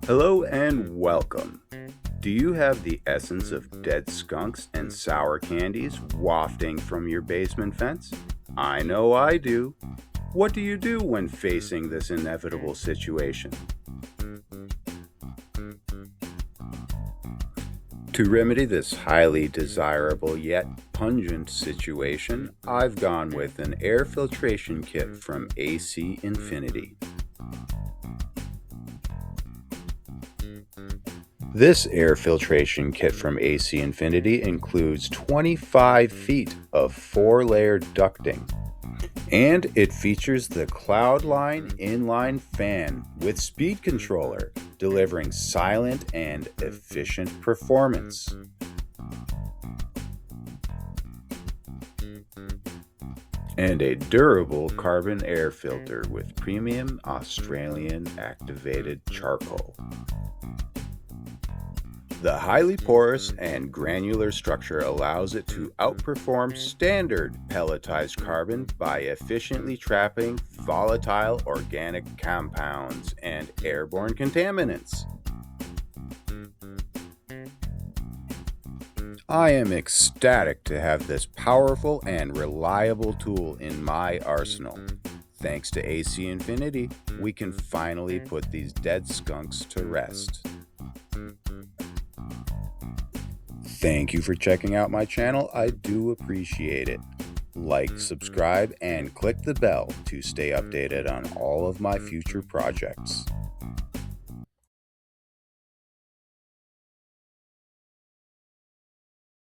Hello and welcome. Do you have the essence of dead skunks and sour candies wafting from your basement fence? I know I do. What do you do when facing this inevitable situation? To remedy this highly desirable yet pungent situation, I've gone with an air filtration kit from AC Infinity. This air filtration kit from AC Infinity includes 25 feet of 4-layer ducting, and it features the Cloudline inline fan with speed controller, delivering silent and efficient performance. And a durable carbon air filter with premium Australian activated charcoal. The highly porous and granular structure allows it to outperform standard pelletized carbon by efficiently trapping volatile organic compounds and airborne contaminants. I am ecstatic to have this powerful and reliable tool in my arsenal. Thanks to AC Infinity, we can finally put these dead skunks to rest. Thank you for checking out my channel. I do appreciate it. Like, subscribe, and click the bell to stay updated on all of my future projects.